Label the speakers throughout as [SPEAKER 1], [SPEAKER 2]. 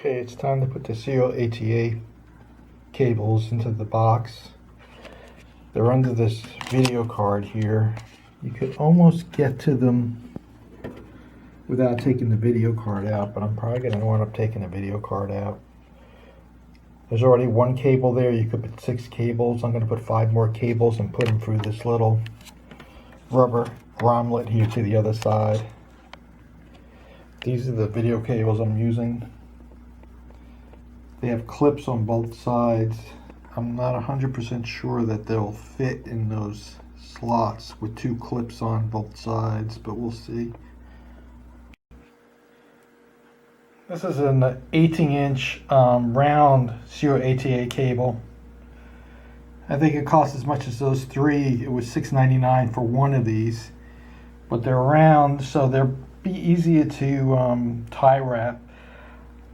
[SPEAKER 1] Okay, it's time to put the serial ATA cables into the box. They're under this video card here. You could almost get to them without taking the video card out, but I'm probably going to wind up taking the video card out. There's already one cable there. You could put 6 cables. I'm going to put 5 more cables and put them through this little rubber grommet here to the other side. These are the video cables I'm using. They have clips on both sides. I'm not 100% sure that they'll fit in those slots with 2 clips on both sides, but we'll see. This is an 18-inch round serial ATA cable. I think it costs as much as those 3. It was $6.99 for one of these, but they're round, so they'll be easier to tie wrap.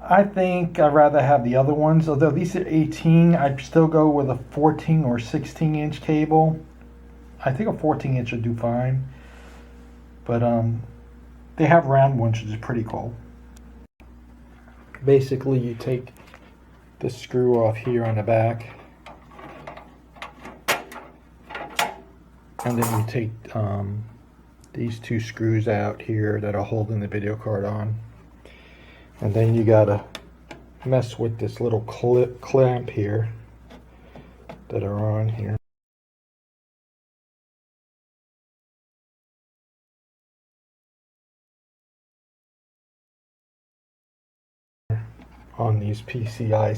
[SPEAKER 1] I think I'd rather have the other ones. Although these are 18, I'd still go with a 14 or 16-inch cable. I think a 14-inch would do fine. But they have round ones, which is pretty cool. Basically, you take the screw off here on the back, and then you take these 2 screws out here that are holding the video card on. And then you gotta mess with this little clamp here that are on here. On these PCI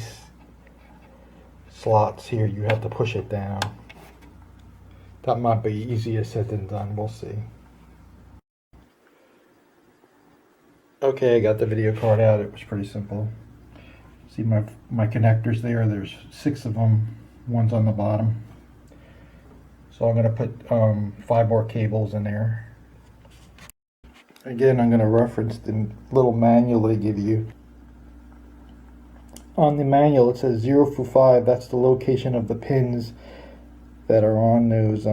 [SPEAKER 1] slots here, you have to push it down. That might be easier said than done, we'll see. Okay, I got the video card out. It was pretty simple. See my connectors there? There's 6 of them. One's on the bottom. So I'm going to put 5 more cables in there. Again, I'm going to reference the little manual they give you. On the manual it says 0 through 5. That's the location of the pins that are on those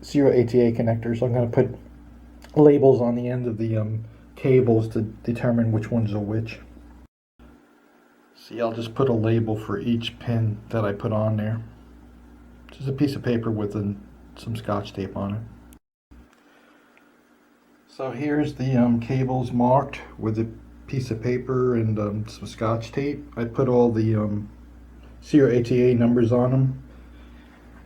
[SPEAKER 1] serial ATA connectors. I'm going to put labels on the end of the cables to determine which ones are which. See, I'll just put a label for each pin that I put on there. Just a piece of paper with some Scotch tape on it. So here's the cables marked with a piece of paper and some Scotch tape. I put all the serial ATA numbers on them.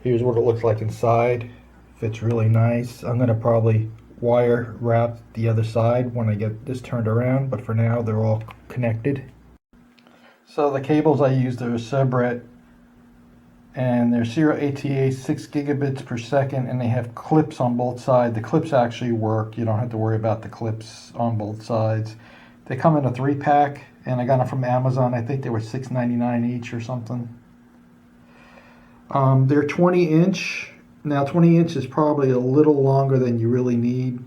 [SPEAKER 1] Here's what it looks like inside. Fits really nice. I'm going to probably wire wrap the other side when I get this turned around, but for now they're all connected. So the cables I used are Sebret, and they're serial ATA 6 gigabits per second, and they have clips on both sides. The clips actually work. You don't have to worry about the clips on both sides. They come in a 3-pack, and I got them from Amazon. I think they were $6.99 each or something. They're 20-inch. Now 20-inch is probably a little longer than you really need.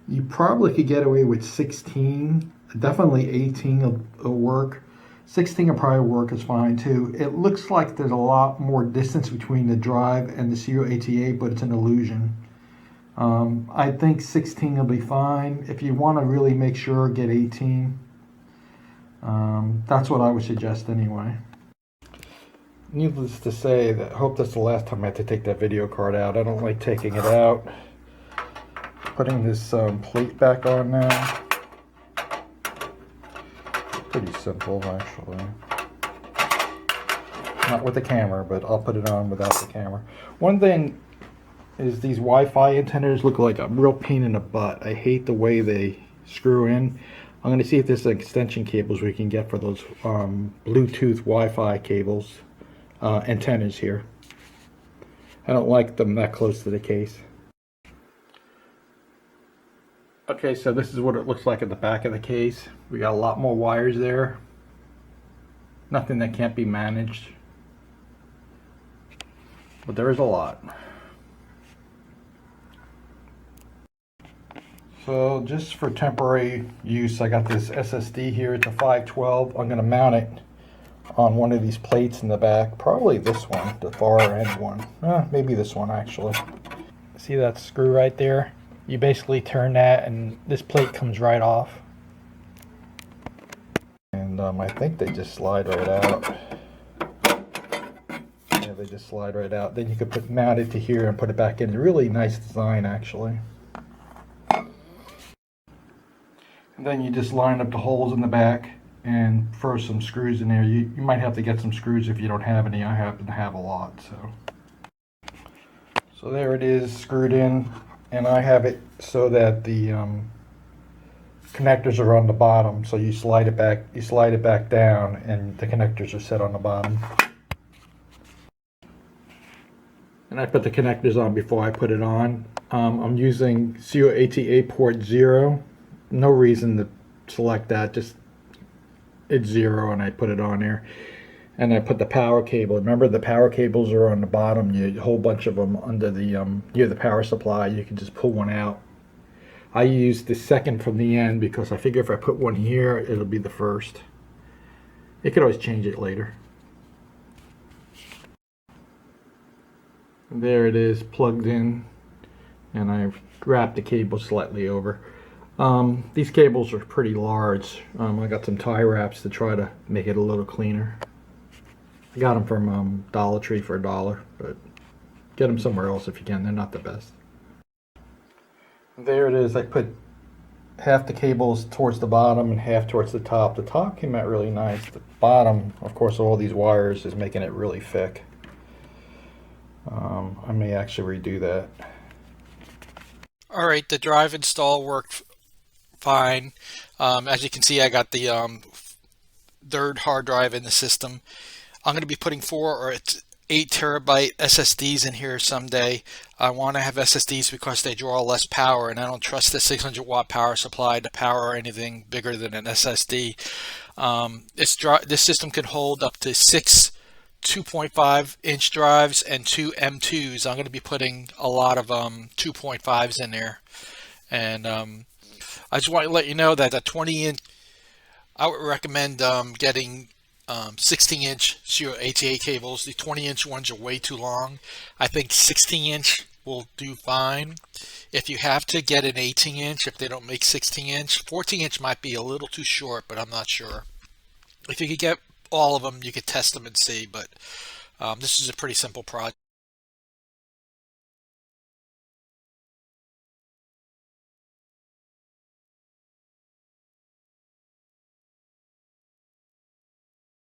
[SPEAKER 1] You probably could get away with 16. Definitely 18 will work. 16 will probably work is fine too. It looks like there's a lot more distance between the drive and the serial ATA, but it's an illusion. I think 16 will be fine. If you want to really make sure, get 18. That's what I would suggest anyway. Needless to say, I hope that's the last time I have to take that video card out. I don't like taking it out. Putting this plate back on now. Pretty simple, actually. Not with the camera, but I'll put it on without the camera. One thing is these Wi-Fi antennas look like a real pain in the butt. I hate the way they screw in. I'm going to see if there's extension cables we can get for those Bluetooth Wi-Fi cables. Antennas here. I don't like them that close to the case. Okay, so this is what it looks like at the back of the case. We got a lot more wires there. Nothing that can't be managed. But there is a lot. So just for temporary use, I got this SSD here. It's a 512. I'm going to mount it on one of these plates in the back. Probably this one, the far end one. Maybe this one actually. See that screw right there? You basically turn that and this plate comes right off. And I think they just slide right out. Yeah, they just slide right out. Then you could mount it to here and put it back in. Really nice design, actually. And then you just line up the holes in the back and throw some screws in there. You might have to get some screws if you don't have any. I happen to have a lot, so there it is, screwed in, and I have it so that the connectors are on the bottom. So you slide it back down, and the connectors are set on the bottom. And I put the connectors on before I put it on. I'm using COATA port 0. No reason to select that, just it's 0, and I put it on there. And I put the power cable. Remember, the power cables are on the bottom. You a whole bunch of them under the near the power supply. You can just pull one out. I use the second from the end because I figure if I put one here, it'll be the first. You could always change it later. There it is, plugged in, and I've wrapped the cable slightly over. These cables are pretty large. I got some tie wraps to try to make it a little cleaner. I got them from Dollar Tree for $1, but get them somewhere else if you can. They're not the best. There it is. I put half the cables towards the bottom and half towards the top. The top came out really nice. The bottom, of course, all these wires is making it really thick. I may actually redo that.
[SPEAKER 2] All right, the drive install worked fine. As you can see, I got the third hard drive in the system. I'm going to be putting 4 or 8 terabyte SSDs in here someday. I want to have SSDs because they draw less power, and I don't trust the 600 watt power supply to power anything bigger than an SSD. This system can hold up to 6 2.5 inch drives and 2 M2s. I'm going to be putting a lot of 2.5s in there, and I just want to let you know that the 20 inch, I would recommend getting 16 inch COATA cables. The 20 inch ones are way too long. I think 16 inch will do fine. If you have to, get an 18 inch if they don't make 16 inch. 14 inch might be a little too short, but I'm not sure. If you could get all of them, you could test them and see, but this is a pretty simple project.